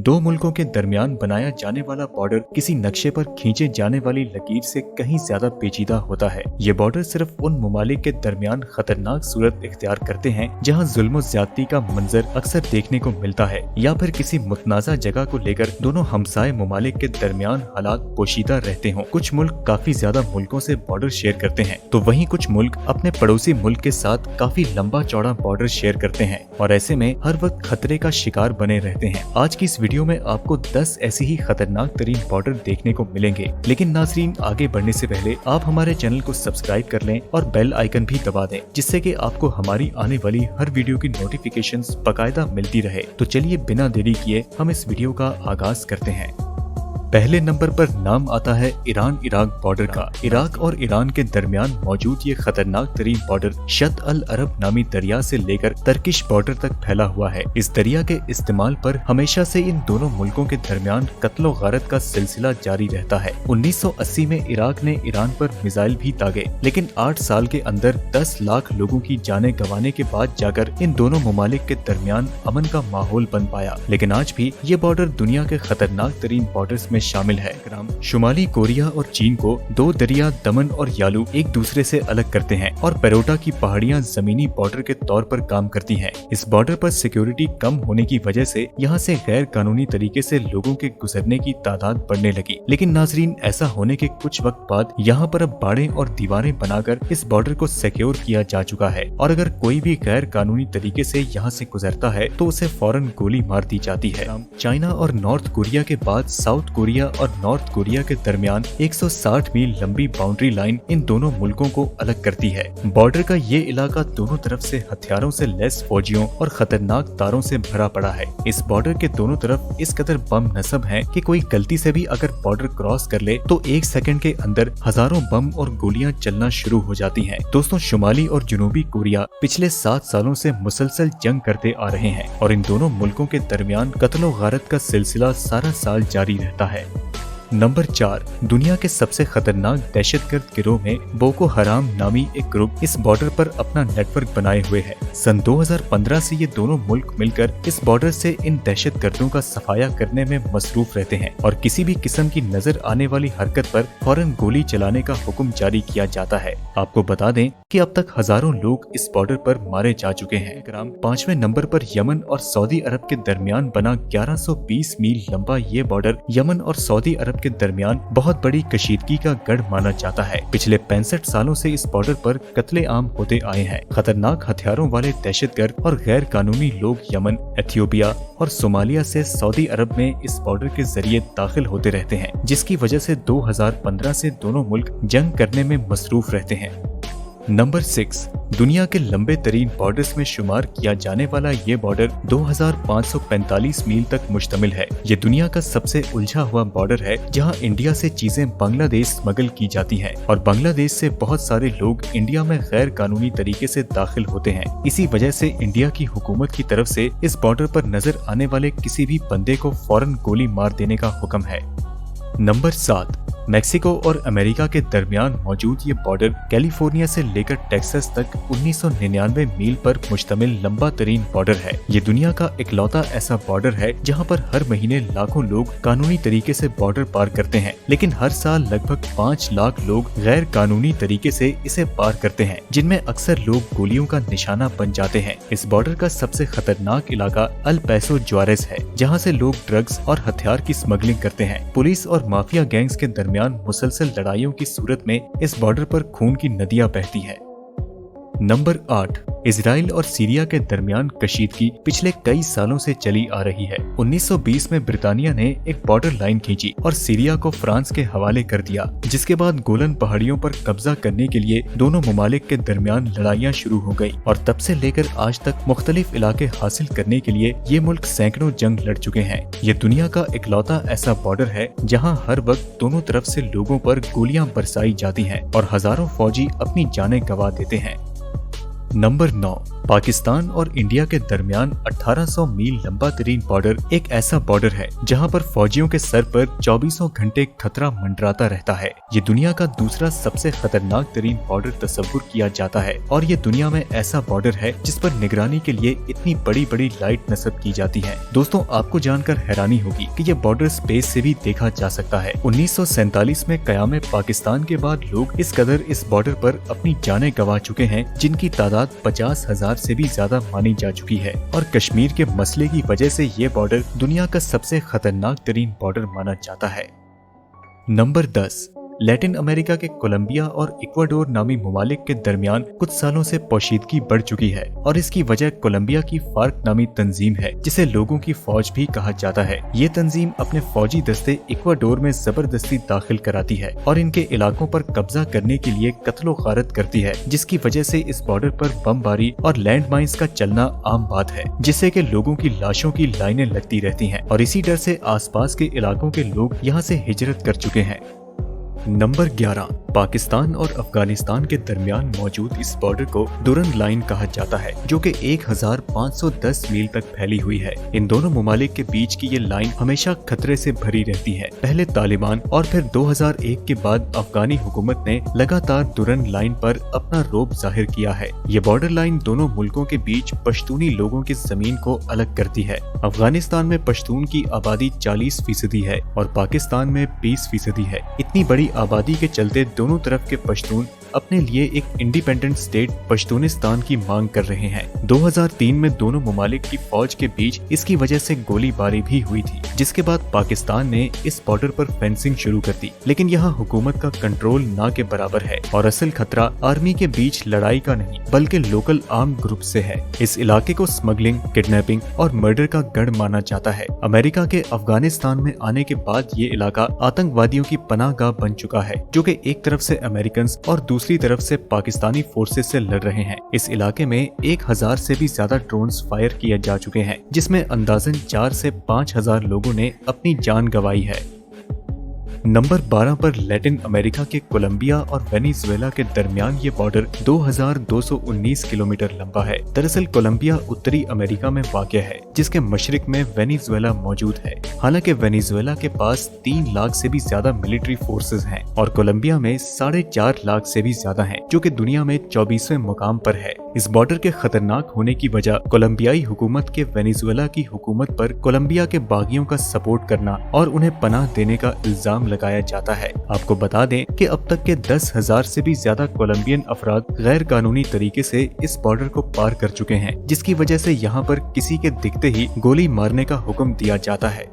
दो मुल्कों के दरमियान बनाया जाने वाला बॉर्डर किसी नक्शे पर खींचे जाने वाली लकीर से कहीं ज्यादा पेचीदा होता है। ये बॉर्डर सिर्फ उन ममालिक के दरमियान खतरनाक सूरत इख्तियार करते हैं जहाँ जुल्म ज्यादती का मंजर अक्सर देखने को मिलता है, या फिर किसी मुतनाज़ा जगह को लेकर दोनों हमसाए ममालिक के दरमियान हालात पोशीदा रहते हों। कुछ मुल्क काफी ज्यादा मुल्कों से बॉर्डर शेयर करते हैं, तो वहीं कुछ मुल्क अपने पड़ोसी मुल्क के साथ काफी लंबा चौड़ा बॉर्डर शेयर करते हैं और ऐसे में हर वक्त खतरे का शिकार बने रहते हैं। आज की इस वीडियो में आपको 10 ऐसी ही खतरनाक तरीन बॉर्डर देखने को मिलेंगे। लेकिन नाज़रीन, आगे बढ़ने से पहले आप हमारे चैनल को सब्सक्राइब कर लें और बेल आइकन भी दबा दें, जिससे कि आपको हमारी आने वाली हर वीडियो की नोटिफिकेशंस बाकायदा मिलती रहे। तो चलिए बिना देरी किए हम इस वीडियो का आगाज करते हैं। पहले नंबर पर नाम आता है ईरान इराक बॉर्डर का। इराक और ईरान के दरमियान मौजूद ये खतरनाक तरीन बॉर्डर शत अल अरब नामी दरिया से लेकर तर्किश बॉर्डर तक फैला हुआ है। इस दरिया के इस्तेमाल पर हमेशा से इन दोनों मुल्कों के दरमियान कत्लो गारत का सिलसिला जारी रहता है। 1980 में इराक ने ईरान पर मिसाइल भी दागे, लेकिन 8 साल के अंदर 10 लाख लोगों की जानें गंवाने के बाद जाकर इन दोनों ममालिक के दरमियान अमन का माहौल बन पाया। लेकिन आज भी ये बॉर्डर दुनिया के खतरनाक तरीन बॉर्डर्स में शामिल है। शुमाली कोरिया और चीन को दो दरिया दमन और यालू एक दूसरे से अलग करते हैं और पेरोटा की पहाड़ियां जमीनी बॉर्डर के तौर पर काम करती हैं। इस बॉर्डर पर सिक्योरिटी कम होने की वजह से यहाँ से गैर कानूनी तरीके से लोगों के गुजरने की तादाद बढ़ने लगी। लेकिन नाजरीन, ऐसा होने के कुछ वक्त बाद यहाँ पर अब बाड़े और दीवारें बनाकर इस बॉर्डर को सिक्योर किया जा चुका है और अगर कोई भी गैर कानूनी तरीके से यहाँ से गुजरता है तो उसे फौरन गोली मार दी जाती है। चाइना और नॉर्थ कोरिया के बाद साउथ कोरिया और नॉर्थ कोरिया के दरमियान 160 मील लंबी बाउंड्री लाइन इन दोनों मुल्कों को अलग करती है। बॉर्डर का ये इलाका दोनों तरफ से हथियारों से लैस फौजियों और खतरनाक तारों से भरा पड़ा है। इस बॉर्डर के दोनों तरफ इस कदर बम नस्ब हैं कि कोई गलती से भी अगर बॉर्डर क्रॉस कर ले तो 1 सेकंड के अंदर हजारों बम और गोलियां चलना शुरू हो जाती हैं। दोस्तों, शुमाली और जनूबी कोरिया पिछले 7 सालों से मुसलसल जंग करते आ रहे हैं और इन दोनों मुल्कों के दरमियान कत्लो गारत का सिलसिला सारा साल जारी रहता है। नंबर 4, दुनिया के सबसे खतरनाक दहशतगर्द गिरोह में बोको हराम नामी एक ग्रुप इस बॉर्डर पर अपना नेटवर्क बनाए हुए है। सन 2015 से ये दोनों मुल्क मिलकर इस बॉर्डर से इन दहशतगर्दों का सफाया करने में मसरूफ रहते हैं और किसी भी किस्म की नजर आने वाली हरकत पर फौरन गोली चलाने का हुक्म जारी किया जाता है। आपको बता दें कि अब तक हजारों लोग इस बॉर्डर पर मारे जा चुके हैं। 5वें नंबर पर यमन और सऊदी अरब के दरमियान बना 1120 मील लंबा ये बॉर्डर यमन और सऊदी अरब के दरमियान बहुत बड़ी कशीदगी का गढ़ माना जाता है। पिछले 65 सालों से इस बॉर्डर पर कत्ले आम होते आए हैं। खतरनाक हथियारों वाले दहशतगर्द और गैर कानूनी लोग यमन, एथियोपिया और सोमालिया से सऊदी अरब में इस बॉर्डर के जरिए दाखिल होते रहते हैं, जिसकी वजह से 2015 से दोनों मुल्क जंग करने में मसरूफ रहते हैं। नंबर 6, दुनिया के लंबे तरीन बॉर्डर्स में शुमार किया जाने वाला ये बॉर्डर 2545 मील तक मुश्तमिल है। ये दुनिया का सबसे उलझा हुआ बॉर्डर है जहां इंडिया से चीजें बांग्लादेश स्मगल की जाती हैं और बांग्लादेश से बहुत सारे लोग इंडिया में गैर कानूनी तरीके से दाखिल होते हैं। इसी वजह से इंडिया की हुकूमत की तरफ से इस बॉर्डर पर नजर आने वाले किसी भी बंदे को फौरन गोली मार देने का हुक्म है। नंबर 7, मेक्सिको और अमेरिका के दरमियान मौजूद ये बॉर्डर कैलिफोर्निया से लेकर टेक्सास तक 1999 मील पर मुश्तमिल लंबा तरीन बॉर्डर है। ये दुनिया का इकलौता ऐसा बॉर्डर है जहां पर हर महीने लाखों लोग कानूनी तरीके से बॉर्डर पार करते हैं, लेकिन हर साल लगभग 5 लाख लोग गैर कानूनी तरीके से इसे पार करते हैं, जिनमें अक्सर लोग गोलियों का निशाना बन जाते हैं। इस बॉर्डर का सबसे खतरनाक इलाका अल पैसो ज्वारेस है, जहाँ से लोग ड्रग्स और हथियार की स्मगलिंग करते हैं। पुलिस और माफिया गैंग्स के दरमियान मुसलसल लड़ाइयों की सूरत में इस बॉर्डर पर खून की नदियां बहती हैं। नंबर 8, इजराइल और सीरिया के दरमियान कशीदगी पिछले कई सालों से चली आ रही है। 1920 में ब्रिटानिया ने एक बॉर्डर लाइन खींची और सीरिया को फ्रांस के हवाले कर दिया, जिसके बाद गोलन पहाड़ियों पर कब्जा करने के लिए दोनों ममालिक के दरमियान लड़ाइयां शुरू हो गई और तब से लेकर आज तक मुख्तलिफ इलाके हासिल करने के लिए ये मुल्क सैकड़ों जंग लड़ चुके हैं। ये दुनिया का इकलौता ऐसा बॉर्डर है जहाँ हर वक्त दोनों तरफ से लोगों पर गोलियां बरसाई जाती हैं और हजारों फौजी अपनी जानें गंवा देते हैं। नंबर 9, पाकिस्तान और इंडिया के दरमियान 1800 मील लंबा तरीन बॉर्डर एक ऐसा बॉर्डर है जहां पर फौजियों के सर पर 24 घंटे खतरा मंडराता रहता है। ये दुनिया का दूसरा सबसे खतरनाक तरीन बॉर्डर तस्वुर किया जाता है और ये दुनिया में ऐसा बॉर्डर है जिस पर निगरानी के लिए इतनी बड़ी बड़ी लाइट नस्ब की जाती है। दोस्तों, आपको जानकर हैरानी होगी कि ये बॉर्डर स्पेस से भी देखा जा सकता है। 1947 में क़याम पाकिस्तान के बाद लोग इस कदर इस बॉर्डर पर अपनी जानें गंवा चुके हैं, जिनकी तादाद 50,000 से भी ज्यादा मानी जा चुकी है। और कश्मीर के मसले की वजह से ये बॉर्डर दुनिया का सबसे खतरनाक तरीन बॉर्डर माना जाता है। नंबर 10, लैटिन अमेरिका के कोलंबिया और इक्वाडोर नामी ममालिक के दरमियान कुछ सालों से पोशीदगी बढ़ चुकी है और इसकी वजह कोलंबिया की फार्क नामी तंजीम है, जिसे लोगों की फौज भी कहा जाता है। ये तंजीम अपने फौजी दस्ते इक्वाडोर में जबरदस्ती दाखिल कराती है और इनके इलाकों पर कब्जा करने के लिए कत्लो गारत करती है, जिसकी वजह से इस बॉर्डर पर बमबारी और लैंड माइंस का चलना आम बात है, जिससे कि लोगों की लाशों की लाइनें लगती रहती हैं और इसी डर से आसपास के इलाकों के लोग यहाँ से हिजरत कर चुके हैं। नंबर 11, पाकिस्तान और अफगानिस्तान के दरमियान मौजूद इस बॉर्डर को दुरंग लाइन कहा जाता है, जो कि 1510 मील तक फैली हुई है। इन दोनों ममालिक के बीच की ये लाइन हमेशा खतरे से भरी रहती है। पहले तालिबान और फिर 2001 के बाद अफगानी हुकूमत ने लगातार दुरंग लाइन पर अपना रोब जाहिर किया है। ये बॉर्डर लाइन दोनों मुल्कों के बीच पश्तूनी लोगों की जमीन को अलग करती है। अफगानिस्तान में पश्तून की आबादी 40% है और पाकिस्तान में 20% है। इतनी बड़ी आबादी के चलते दोनों तरफ के पश्तून अपने लिए एक इंडिपेंडेंट स्टेट पश्तूनिस्तान की मांग कर रहे हैं। 2003 में दोनों ममालिक की फौज के बीच इसकी वजह से गोलीबारी भी हुई थी, जिसके बाद पाकिस्तान ने इस बॉर्डर पर फेंसिंग शुरू कर दी। लेकिन यहाँ हुकूमत का कंट्रोल ना के बराबर है और असल खतरा आर्मी के बीच लड़ाई का नहीं बल्कि लोकल आर्म ग्रुप से है। इस इलाके को स्मगलिंग, किडनैपिंग और मर्डर का गढ़ माना जाता है। अमेरिका के अफगानिस्तान में आने के बाद ये इलाका आतंकवादियों की पनाहगाह बन चुका है, जो कि एक तरफ से अमेरिकन और दूसरी तरफ से पाकिस्तानी फोर्सेस से लड़ रहे हैं। इस इलाके में 1000 से भी ज्यादा ड्रोन्स फायर किए जा चुके हैं, जिसमें अंदाजन 4 से 5000 लोगों ने अपनी जान गंवाई है। नंबर 12 पर लैटिन अमेरिका के कोलंबिया और वेनेजुएला के दरमियान ये बॉर्डर 2219 किलोमीटर लंबा है। दरअसल कोलंबिया उत्तरी अमेरिका में वाक़या है, जिसके मशरिक में वेनेजुएला मौजूद है। हालांकि वेनेजुएला के पास 3 लाख से भी ज्यादा मिलिट्री फोर्सेस हैं और कोलंबिया में 4.5 लाख से भी ज्यादा हैं, जो कि दुनिया में 24वें मुकाम पर है। इस बॉर्डर के खतरनाक होने की वजह कोलंबियाई हुकूमत के वेनेजुएला की हुकूमत पर कोलंबिया के बागियों का सपोर्ट करना और उन्हें पनाह देने का इल्जाम लगाया जाता है। आपको बता दें कि अब तक के 10,000 से भी ज्यादा कोलंबियन अफराद गैर कानूनी तरीके से इस बॉर्डर को पार कर चुके हैं, जिसकी वजह से यहाँ पर किसी के दिखते ही गोली मारने का हुक्म दिया जाता है।